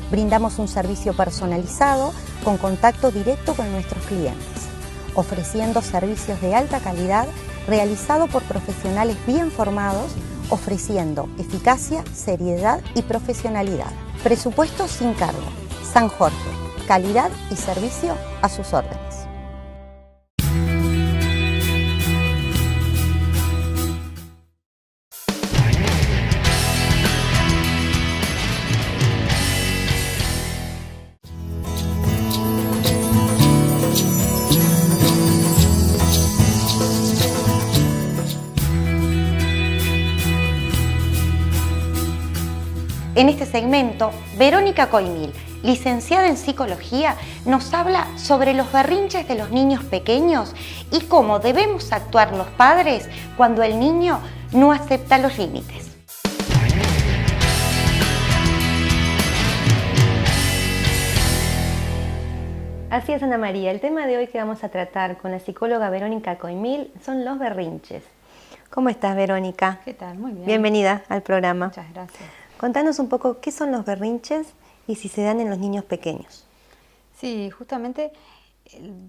Brindamos un servicio personalizado con contacto directo con nuestros clientes, ofreciendo servicios de alta calidad realizado por profesionales bien formados, ofreciendo eficacia, seriedad y profesionalidad. Presupuesto sin cargo. San Jorge, calidad y servicio a sus órdenes. En este segmento, Verónica Coimil, licenciada en Psicología, nos habla sobre los berrinches de los niños pequeños y cómo debemos actuar los padres cuando el niño no acepta los límites. Así es, Ana María. El tema de hoy que vamos a tratar con la psicóloga Verónica Coimil son los berrinches. ¿Cómo estás, Verónica? ¿Qué tal? Muy bien. Bienvenida al programa. Muchas gracias. Contanos un poco qué son los berrinches y si se dan en los niños pequeños. Sí, justamente,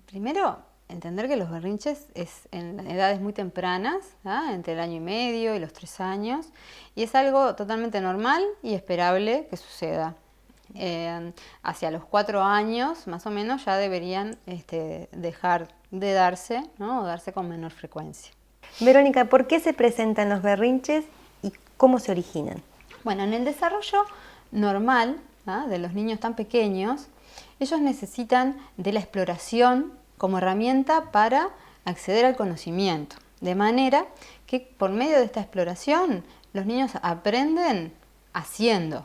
primero, entender que los berrinches es en edades muy tempranas, entre el 1 año y medio y los 3 años, y es algo totalmente normal y esperable que suceda. Hacia los 4 años, más o menos, ya deberían dejar de darse, ¿no? O darse con menor frecuencia. Verónica, ¿por qué se presentan los berrinches y cómo se originan? Bueno, en el desarrollo normal de los niños tan pequeños, ellos necesitan de la exploración como herramienta para acceder al conocimiento. De manera que por medio de esta exploración los niños aprenden haciendo,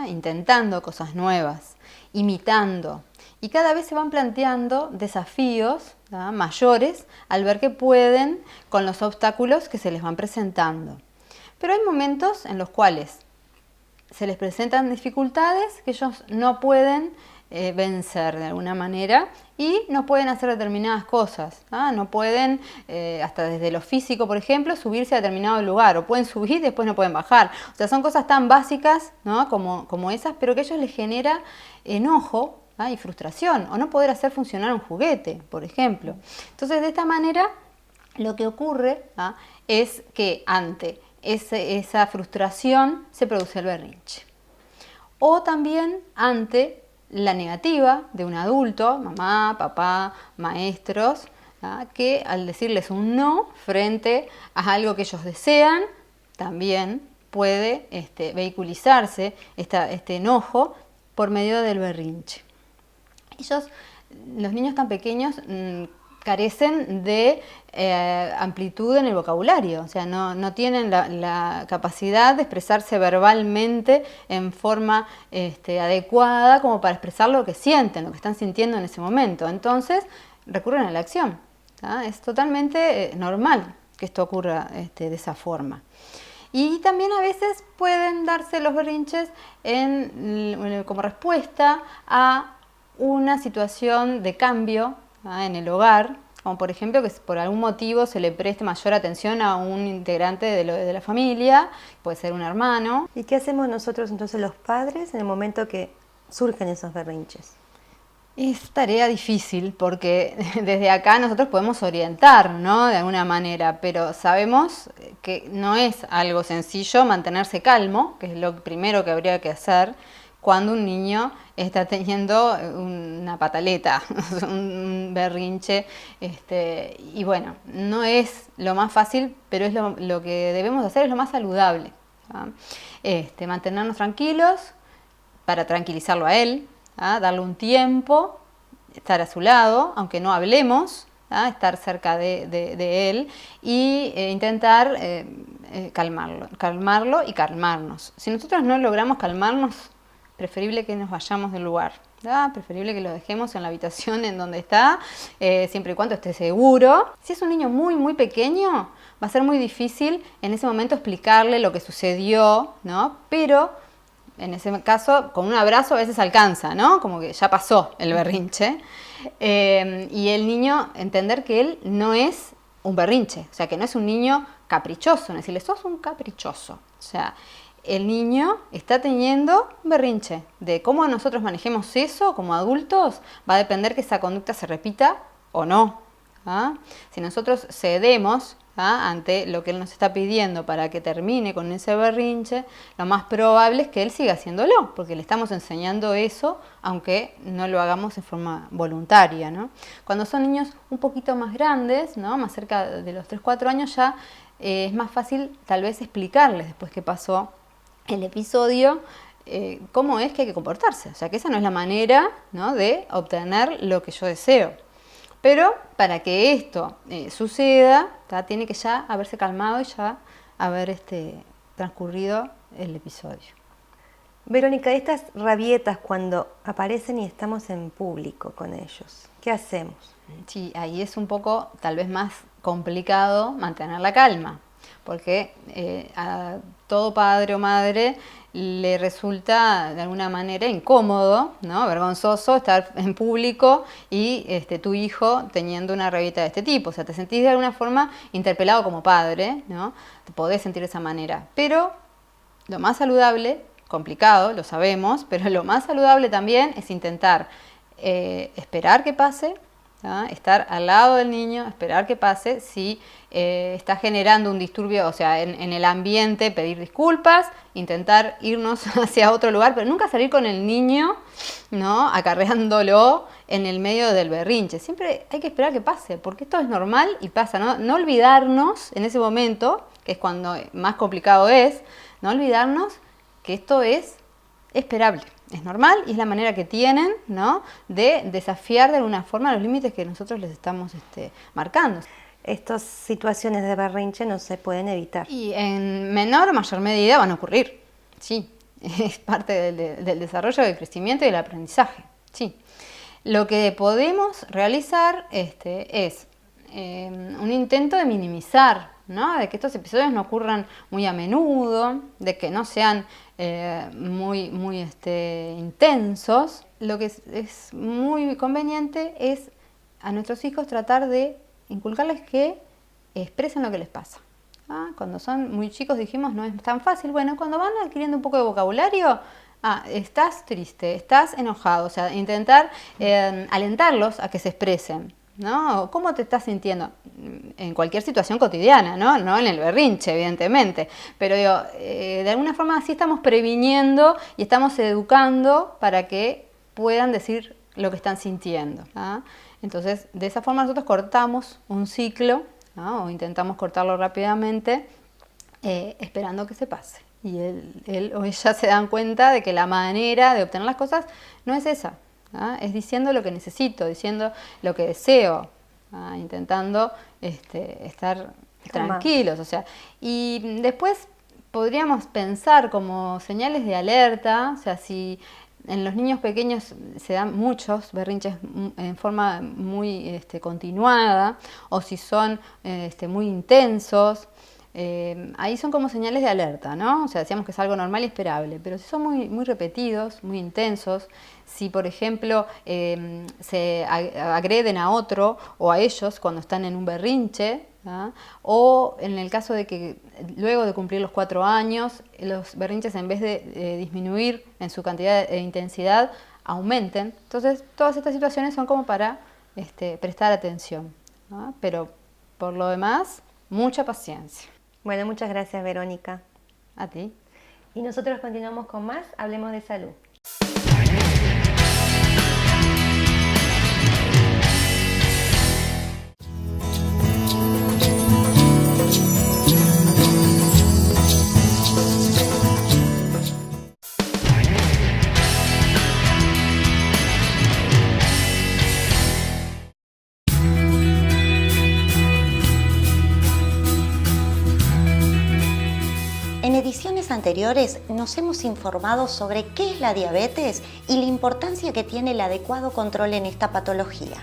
intentando cosas nuevas, imitando. Y cada vez se van planteando desafíos mayores al ver que pueden con los obstáculos que se les van presentando. Pero hay momentos en los cuales se les presentan dificultades que ellos no pueden vencer de alguna manera y no pueden hacer determinadas cosas. No pueden, hasta desde lo físico, por ejemplo, subirse a determinado lugar, o pueden subir y después no pueden bajar. O sea, son cosas tan básicas, ¿no? como esas, pero que a ellos les genera enojo y frustración, o no poder hacer funcionar un juguete, por ejemplo. Entonces, de esta manera, lo que ocurre es que ante esa frustración se produce el berrinche. O también ante la negativa de un adulto, mamá, papá, maestros, que al decirles un no frente a algo que ellos desean, también puede vehiculizarse este enojo por medio del berrinche. Los niños tan pequeños carecen de amplitud en el vocabulario, o sea, no tienen la capacidad de expresarse verbalmente en forma adecuada como para expresar lo que sienten, lo que están sintiendo en ese momento. Entonces, recurren a la acción. Es totalmente normal que esto ocurra de esa forma. Y también a veces pueden darse los berrinches como respuesta a una situación de cambio en el hogar, como por ejemplo que por algún motivo se le preste mayor atención a un integrante de la familia, puede ser un hermano. ¿Y qué hacemos nosotros entonces los padres en el momento que surgen esos berrinches? Es tarea difícil porque desde acá nosotros podemos orientar, ¿no? De alguna manera, pero sabemos que no es algo sencillo mantenerse calmo, que es lo primero que habría que hacer cuando un niño está teniendo una pataleta, un berrinche, y bueno, no es lo más fácil, pero es lo que debemos hacer, es lo más saludable. Mantenernos tranquilos para tranquilizarlo a él, darle un tiempo, estar a su lado, aunque no hablemos, estar cerca de él y intentar calmarlo y calmarnos. Si nosotros no logramos calmarnos, preferible que nos vayamos del lugar, preferible que lo dejemos en la habitación en donde está, siempre y cuando esté seguro. Si es un niño muy, muy pequeño, va a ser muy difícil en ese momento explicarle lo que sucedió, ¿no? Pero en ese caso, con un abrazo a veces alcanza, ¿no? Como que ya pasó el berrinche. Y el niño entender que él no es un berrinche, o sea, que no es un niño caprichoso, no decirle, sos un caprichoso. O sea, el niño está teniendo un berrinche. De cómo nosotros manejemos eso como adultos va a depender que esa conducta se repita o no. Si nosotros cedemos ante lo que él nos está pidiendo para que termine con ese berrinche, lo más probable es que él siga haciéndolo, porque le estamos enseñando eso, aunque no lo hagamos en forma voluntaria, ¿no? Cuando son niños un poquito más grandes, ¿no? Más cerca de los 3-4 años, ya es más fácil tal vez explicarles después que pasó el episodio, cómo es que hay que comportarse. O sea, que esa no es la manera, ¿no?, de obtener lo que yo deseo. Pero para que esto suceda, tiene que ya haberse calmado y ya haber transcurrido el episodio. Verónica, estas rabietas cuando aparecen y estamos en público con ellos, ¿qué hacemos? Sí, ahí es un poco tal vez más complicado mantener la calma, porque a todo padre o madre le resulta de alguna manera incómodo, ¿no?, vergonzoso estar en público y tu hijo teniendo una rabieta de este tipo. O sea, te sentís de alguna forma interpelado como padre, ¿no? Te podés sentir de esa manera. Pero lo más saludable, complicado, lo sabemos, pero lo más saludable también es intentar esperar que pase, ¿no?, estar al lado del niño, esperar que pase. Si está generando un disturbio, o sea, en el ambiente, pedir disculpas, intentar irnos hacia otro lugar, pero nunca salir con el niño, ¿no?, acarreándolo en el medio del berrinche. Siempre hay que esperar que pase, porque esto es normal y pasa, ¿no? No olvidarnos en ese momento, que es cuando más complicado es, no olvidarnos que esto es esperable. Es normal y es la manera que tienen, ¿no?, de desafiar de alguna forma los límites que nosotros les estamos marcando. Estas situaciones de berrinche no se pueden evitar. Y en menor o mayor medida van a ocurrir, sí. Es parte del desarrollo, del crecimiento y del aprendizaje, sí. Lo que podemos realizar es un intento de minimizar, ¿no?, de que estos episodios no ocurran muy a menudo, de que no sean muy intensos. Lo que es muy conveniente es a nuestros hijos tratar de inculcarles que expresen lo que les pasa. Cuando son muy chicos, dijimos, no es tan fácil. Bueno, cuando van adquiriendo un poco de vocabulario, estás triste, estás enojado, o sea, intentar alentarlos a que se expresen, ¿no? ¿Cómo te estás sintiendo? En cualquier situación cotidiana, ¿no? No en el berrinche, evidentemente. Pero digo, de alguna forma así estamos previniendo y estamos educando para que puedan decir lo que están sintiendo, ¿no? Entonces, de esa forma nosotros cortamos un ciclo, ¿no?, o intentamos cortarlo rápidamente, esperando que se pase. Y él o ella se dan cuenta de que la manera de obtener las cosas no es esa, ¿no? Es diciendo lo que necesito, diciendo lo que deseo, ¿no?, intentando estar tranquilos. O sea, y después podríamos pensar como señales de alerta, o sea, si en los niños pequeños se dan muchos berrinches en forma muy continuada, o si son muy intensos, ahí son como señales de alerta, ¿no? O sea, decíamos que es algo normal y esperable, pero si son muy repetidos, muy intensos, si por ejemplo se agreden a otro o a ellos cuando están en un berrinche, ¿no?, o en el caso de que luego de cumplir los 4 años, los berrinches en vez de disminuir en su cantidad e intensidad, aumenten. Entonces, todas estas situaciones son como para prestar atención, ¿no? Pero por lo demás, mucha paciencia. Bueno, muchas gracias, Verónica. A ti. Y nosotros continuamos con más, Hablemos de Salud. En ediciones anteriores nos hemos informado sobre qué es la diabetes y la importancia que tiene el adecuado control en esta patología.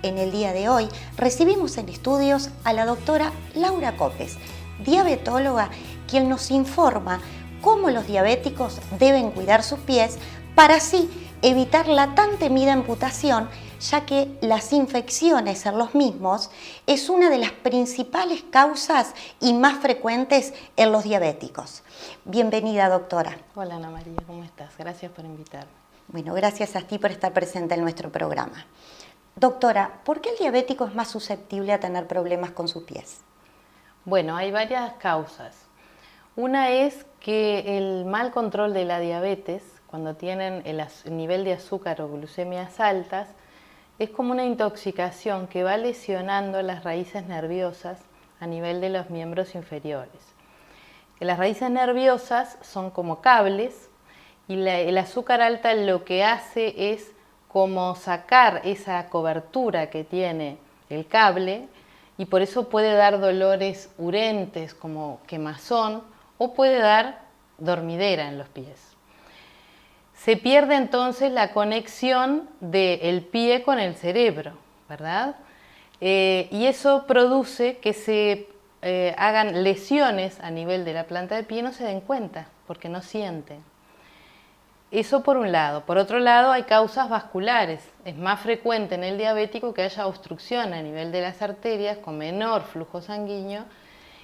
En el día de hoy recibimos en estudios a la doctora Laura Copes, diabetóloga, quien nos informa cómo los diabéticos deben cuidar sus pies para así evitar la tan temida amputación, ya que las infecciones en los mismos es una de las principales causas y más frecuentes en los diabéticos. Bienvenida, doctora. Hola, Ana María, ¿cómo estás? Gracias por invitarme. Bueno, gracias a ti por estar presente en nuestro programa. Doctora, ¿por qué el diabético es más susceptible a tener problemas con sus pies? Bueno, hay varias causas. Una es que el mal control de la diabetes, cuando tienen el nivel de azúcar o glucemias altas, es como una intoxicación que va lesionando las raíces nerviosas a nivel de los miembros inferiores. Las raíces nerviosas son como cables y el azúcar alta lo que hace es como sacar esa cobertura que tiene el cable, y por eso puede dar dolores urentes como quemazón o puede dar dormidera en los pies. Se pierde entonces la conexión del pie con el cerebro, ¿verdad? Y eso produce que se hagan lesiones a nivel de la planta del pie y no se den cuenta porque no sienten. Eso por un lado. Por otro lado, hay causas vasculares. Es más frecuente en el diabético que haya obstrucción a nivel de las arterias con menor flujo sanguíneo,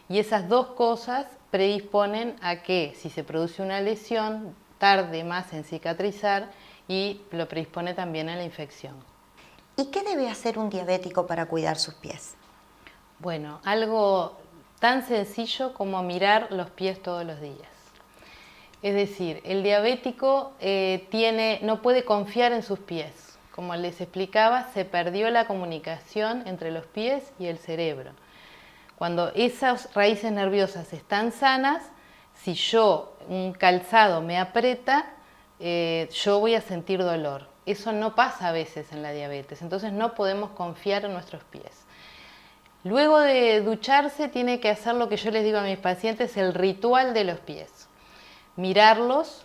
y esas dos cosas predisponen a que, si se produce una lesión, tarde más en cicatrizar y lo predispone también a la infección. ¿Y qué debe hacer un diabético para cuidar sus pies? Bueno, algo tan sencillo como mirar los pies todos los días. Es decir, el diabético no puede confiar en sus pies. Como les explicaba, se perdió la comunicación entre los pies y el cerebro. Cuando esas raíces nerviosas están sanas, si un calzado me aprieta, yo voy a sentir dolor. Eso no pasa a veces en la diabetes, entonces no podemos confiar en nuestros pies. Luego de ducharse tiene que hacer lo que yo les digo a mis pacientes, el ritual de los pies. Mirarlos,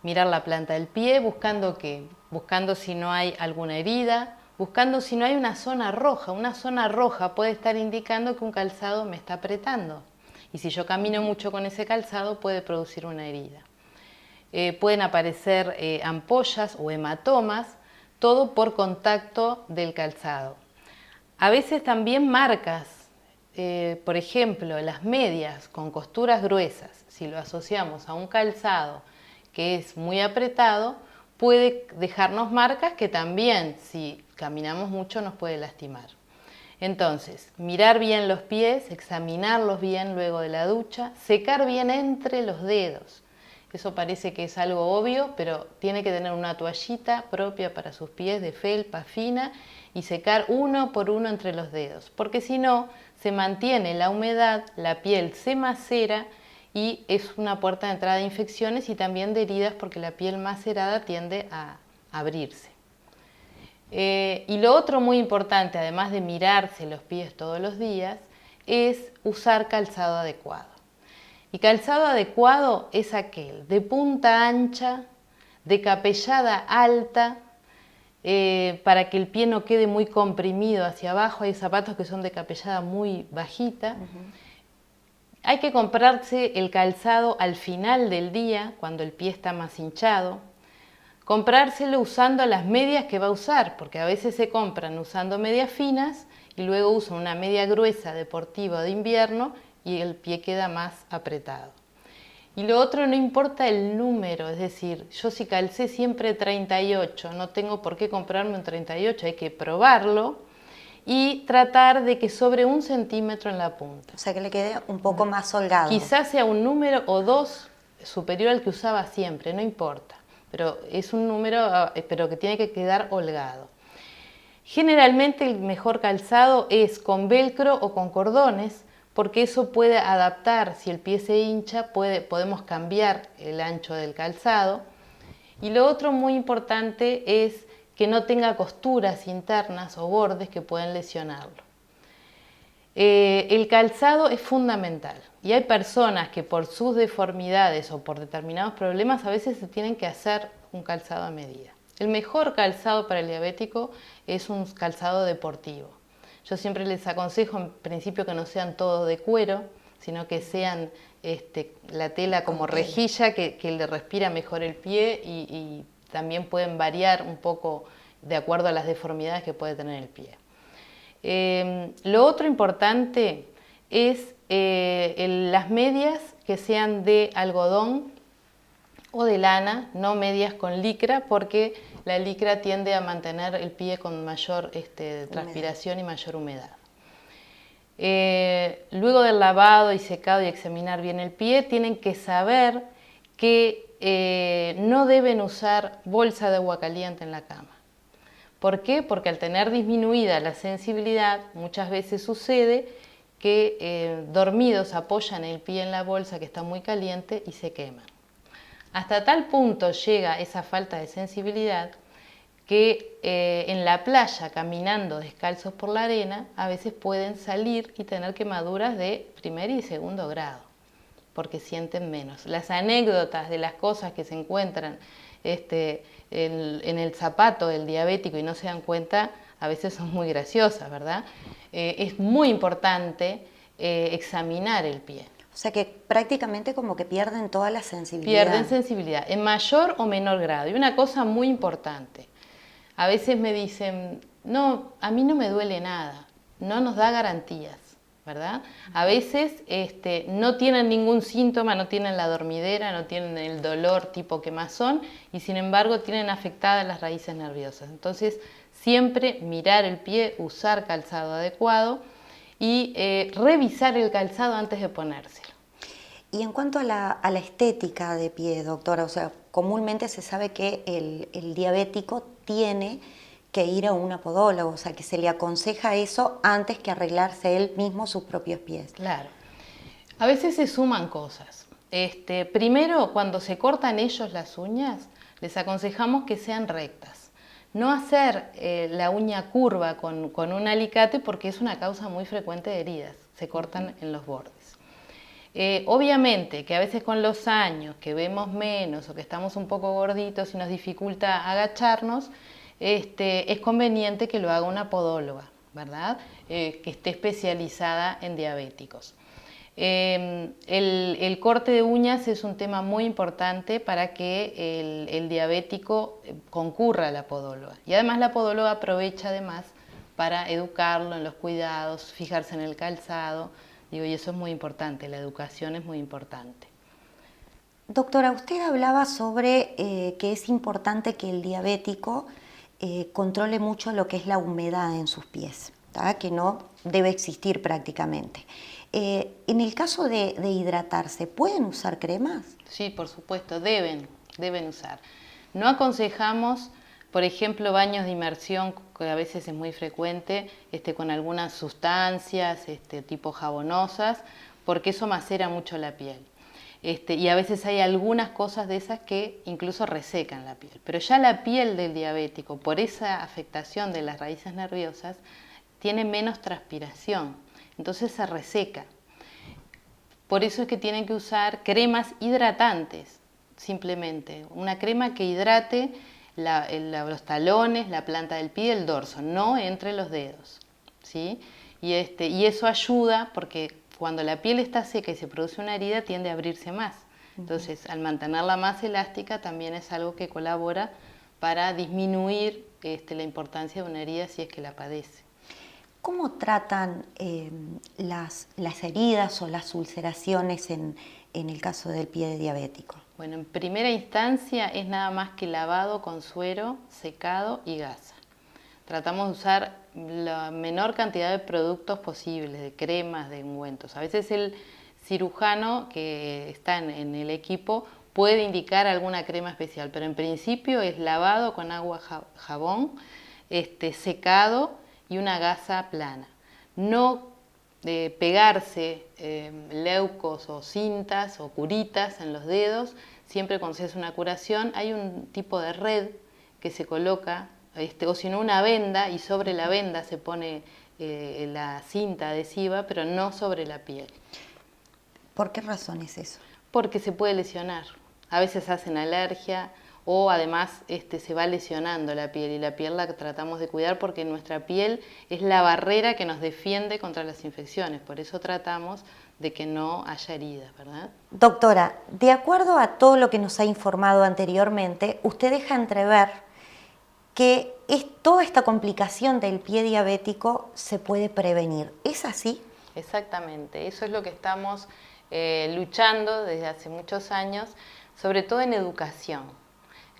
mirar la planta del pie, buscando ¿qué? Buscando si no hay alguna herida, buscando si no hay una zona roja. Una zona roja puede estar indicando que un calzado me está apretando. Y si yo camino mucho con ese calzado puede producir una herida. Pueden aparecer ampollas o hematomas, todo por contacto del calzado. A veces también marcas, por ejemplo, las medias con costuras gruesas. Si lo asociamos a un calzado que es muy apretado, puede dejarnos marcas que también, si caminamos mucho, nos puede lastimar. Entonces, mirar bien los pies, examinarlos bien luego de la ducha, secar bien entre los dedos. Eso parece que es algo obvio, pero tiene que tener una toallita propia para sus pies de felpa fina y secar uno por uno entre los dedos, porque si no, se mantiene la humedad, la piel se macera y es una puerta de entrada de infecciones y también de heridas, porque la piel macerada tiende a abrirse. Y lo otro muy importante, además de mirarse los pies todos los días, es usar calzado adecuado. Y calzado adecuado es aquel de punta ancha, de capellada alta, para que el pie no quede muy comprimido hacia abajo. Hay zapatos que son de capellada muy bajita. Hay que comprarse el calzado al final del día, cuando el pie está más hinchado. Comprárselo usando las medias que va a usar, porque a veces se compran usando medias finas y luego usan una media gruesa deportiva de invierno y el pie queda más apretado. Y lo otro, no importa el número, es decir, yo si calcé siempre 38, no tengo por qué comprarme un 38, hay que probarlo y tratar de que sobre 1 centímetro en la punta. O sea, que le quede un poco más holgado. Quizás sea un número o 2 superior al que usaba siempre, no importa, pero es un número pero que tiene que quedar holgado. Generalmente el mejor calzado es con velcro o con cordones, porque eso puede adaptar. Si el pie se hincha, podemos cambiar el ancho del calzado. Y lo otro muy importante es que no tenga costuras internas o bordes que pueden lesionarlo. El calzado es fundamental y hay personas que por sus deformidades o por determinados problemas a veces se tienen que hacer un calzado a medida. El mejor calzado para el diabético es un calzado deportivo. Yo siempre les aconsejo en principio que no sean todos de cuero, sino que sean la tela como rejilla que le respira mejor el pie y también pueden variar un poco de acuerdo a las deformidades que puede tener el pie. Lo otro importante es las medias que sean de algodón o de lana, no medias con licra, porque la licra tiende a mantener el pie con mayor transpiración y mayor humedad. Luego del lavado y secado y examinar bien el pie, tienen que saber que no deben usar bolsa de agua caliente en la cama. ¿Por qué? Porque al tener disminuida la sensibilidad, muchas veces sucede que dormidos apoyan el pie en la bolsa que está muy caliente y se queman. Hasta tal punto llega esa falta de sensibilidad que en la playa, caminando descalzos por la arena, a veces pueden salir y tener quemaduras de primer y segundo grado, porque sienten menos. Las anécdotas de las cosas que se encuentran en el zapato del diabético y no se dan cuenta, a veces son muy graciosas, ¿verdad? Es muy importante examinar el pie. O sea que prácticamente como que pierden toda la sensibilidad. Pierden sensibilidad, en mayor o menor grado. Y una cosa muy importante, a veces me dicen, no, a mí no me duele nada, no nos da garantías, ¿verdad? A veces no tienen ningún síntoma, no tienen la dormidera, no tienen el dolor tipo quemazón y sin embargo tienen afectadas las raíces nerviosas. Entonces, siempre mirar el pie, usar calzado adecuado y revisar el calzado antes de ponérselo. Y en cuanto a la estética de pie, doctora, o sea, comúnmente se sabe que el diabético tiene que ir a un podólogo, o sea, que se le aconseja eso antes que arreglarse él mismo sus propios pies. Claro. A veces se suman cosas. Primero, cuando se cortan ellos las uñas, les aconsejamos que sean rectas. No hacer la uña curva con un alicate porque es una causa muy frecuente de heridas, se cortan en los bordes. Obviamente que a veces con los años que vemos menos o que estamos un poco gorditos y nos dificulta agacharnos, es conveniente que lo haga una podóloga, ¿verdad? Que esté especializada en diabéticos. El corte de uñas es un tema muy importante para que el diabético concurra a la podóloga. Y además la podóloga aprovecha además para educarlo en los cuidados, fijarse en el calzado. Digo, y eso es muy importante, la educación es muy importante. Doctora, usted hablaba sobre que es importante que el diabético controle mucho lo que es la humedad en sus pies, ¿tá? Que no debe existir prácticamente. En el caso de hidratarse, ¿pueden usar cremas? Sí, por supuesto, deben usar. No aconsejamos, por ejemplo, baños de inmersión, que a veces es muy frecuente, con algunas sustancias tipo jabonosas, porque eso macera mucho la piel. Y a veces hay algunas cosas de esas que incluso resecan la piel. Pero ya la piel del diabético, por esa afectación de las raíces nerviosas, tiene menos transpiración, entonces se reseca. Por eso es que tienen que usar cremas hidratantes, simplemente. Una crema que hidrate los talones, la planta del pie, el dorso, no entre los dedos, ¿sí? Y eso ayuda porque cuando la piel está seca y se produce una herida tiende a abrirse más. Entonces, al mantenerla más elástica también es algo que colabora para disminuir la importancia de una herida si es que la padece. ¿Cómo tratan las heridas o las ulceraciones en el caso del pie diabético? Bueno, en primera instancia es nada más que lavado con suero, secado y gasa. Tratamos de usar la menor cantidad de productos posibles, de cremas, de ungüentos. A veces el cirujano que está en el equipo puede indicar alguna crema especial, pero en principio es lavado con agua, jabón, secado y una gasa plana. No pegarse leucos o cintas o curitas en los dedos. Siempre cuando se hace una curación hay un tipo de red que se coloca, o si no una venda, y sobre la venda se pone la cinta adhesiva, pero no sobre la piel. ¿Por qué razón es eso? Porque se puede lesionar. A veces hacen alergia o además se va lesionando la piel, y la piel la tratamos de cuidar porque nuestra piel es la barrera que nos defiende contra las infecciones. Por eso tratamos de que no haya heridas, ¿verdad? Doctora, de acuerdo a todo lo que nos ha informado anteriormente, usted deja entrever que toda esta complicación del pie diabético se puede prevenir. ¿Es así? Exactamente, eso es lo que estamos luchando desde hace muchos años, sobre todo en educación.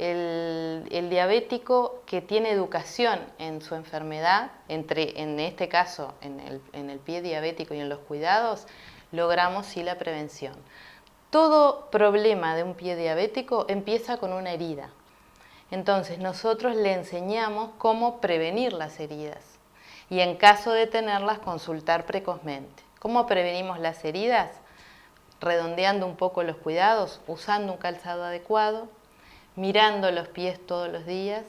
el diabético que tiene educación en su enfermedad, en este caso en el pie diabético y en los cuidados, logramos sí la prevención. Todo problema de un pie diabético empieza con una herida. Entonces nosotros le enseñamos cómo prevenir las heridas y en caso de tenerlas consultar precozmente. ¿Cómo prevenimos las heridas? Redondeando un poco los cuidados, usando un calzado adecuado, mirando los pies todos los días,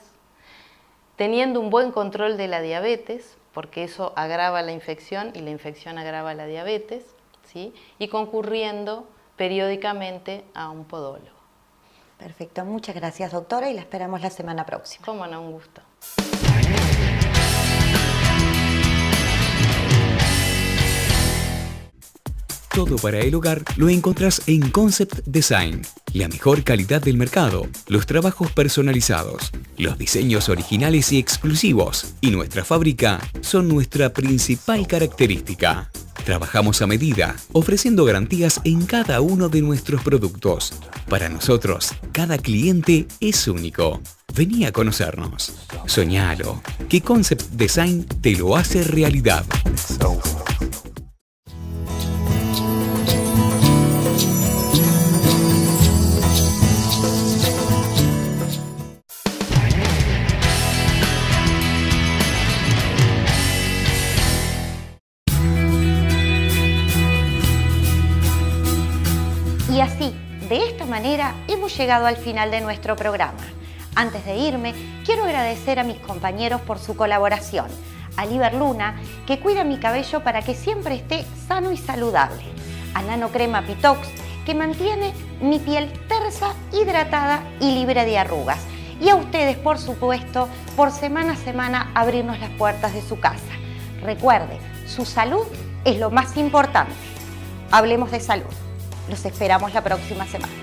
teniendo un buen control de la diabetes, porque eso agrava la infección y la infección agrava la diabetes, ¿sí? Y concurriendo periódicamente a un podólogo. Perfecto, muchas gracias, doctora, y la esperamos la semana próxima. Cómo no, un gusto. Todo para el hogar lo encontrás en Concept Design. La mejor calidad del mercado, los trabajos personalizados, los diseños originales y exclusivos y nuestra fábrica son nuestra principal característica. Trabajamos a medida, ofreciendo garantías en cada uno de nuestros productos. Para nosotros, cada cliente es único. Vení a conocernos. Soñalo, que Concept Design te lo hace realidad. Y así, de esta manera, hemos llegado al final de nuestro programa. Antes de irme, quiero agradecer a mis compañeros por su colaboración. A Liber Luna, que cuida mi cabello para que siempre esté sano y saludable. A Nano Crema Pitox, que mantiene mi piel tersa, hidratada y libre de arrugas. Y a ustedes, por supuesto, por semana a semana abrirnos las puertas de su casa. Recuerde, su salud es lo más importante. Hablemos de salud. Los esperamos la próxima semana.